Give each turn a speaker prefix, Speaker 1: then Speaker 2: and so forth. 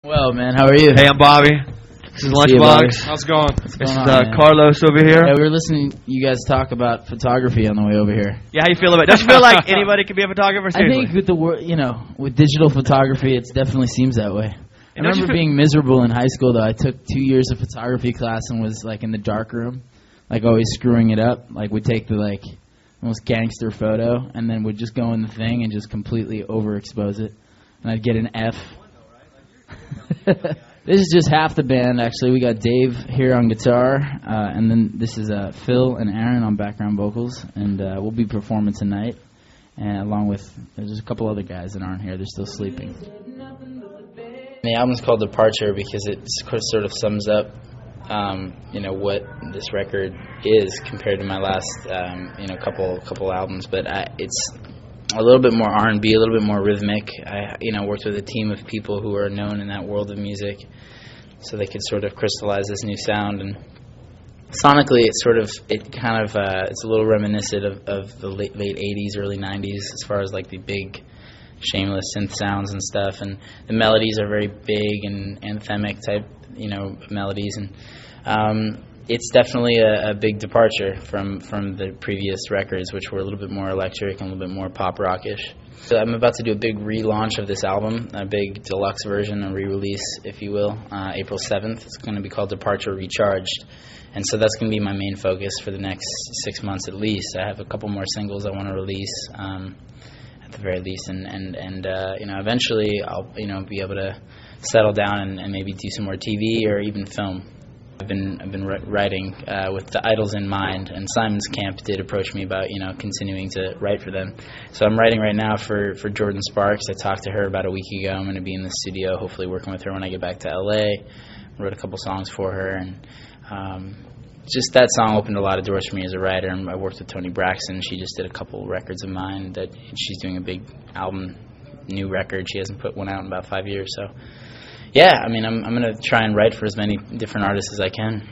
Speaker 1: Well, man, how are you?
Speaker 2: Hey, I'm Bobby. This is Lunchbox.
Speaker 3: How's it going?
Speaker 1: What's
Speaker 2: This
Speaker 1: going
Speaker 2: is
Speaker 1: on, man?
Speaker 2: Carlos over here.
Speaker 1: Yeah, we were listening to you guys talk about photography on the way over here.
Speaker 2: Yeah, how you feel about it? Don't you feel like anybody could be a photographer? Seriously?
Speaker 1: I think with the with digital photography, it definitely seems that way. I
Speaker 2: And don't you
Speaker 1: remember being miserable in high school, though. I took 2 years of photography class and was, like, in the dark room, like, always screwing it up. Like, we'd take the, like, most gangster photo, and then would just go in the thing and just completely overexpose it. And I'd get an F. This is just half the band, actually. We got Dave here on guitar, and then this is Phil and Aaron on background vocals, and we'll be performing tonight, and along with, there's just a couple other guys that aren't here. They're still sleeping. The album's called Departure because it sort of sums up, what this record is compared to my last, couple albums. But it's a little bit more R&B, a little bit more rhythmic. I, worked with a team of people who are known in that world of music, so they could sort of crystallize this new sound. And sonically, it's a little reminiscent of the late 80s, early 90s, as far as like the big, shameless synth sounds and stuff. And the melodies are very big and anthemic type, melodies. And it's definitely a big departure from the previous records, which were a little bit more electric and a little bit more pop rockish. So I'm about to do a big relaunch of this album, a big deluxe version, a re-release, if you will, April 7th. It's going to be called Departure Recharged. And so that's going to be my main focus for the next 6 months at least. I have a couple more singles I want to release at the very least. And eventually I'll, be able to settle down and maybe do some more TV or even film. I've been writing with the Idols in mind, and Simon's Camp did approach me about continuing to write for them. So I'm writing right now for Jordan Sparks. I talked to her about a week ago. I'm going to be in the studio, hopefully working with her when I get back to LA. Wrote a couple songs for her, and just that song opened a lot of doors for me as a writer. And I worked with Toni Braxton. She just did a couple records of mine that she's doing a big album, new record. She hasn't put one out in about 5 years, so. Yeah, I'm going to try and write for as many different artists as I can.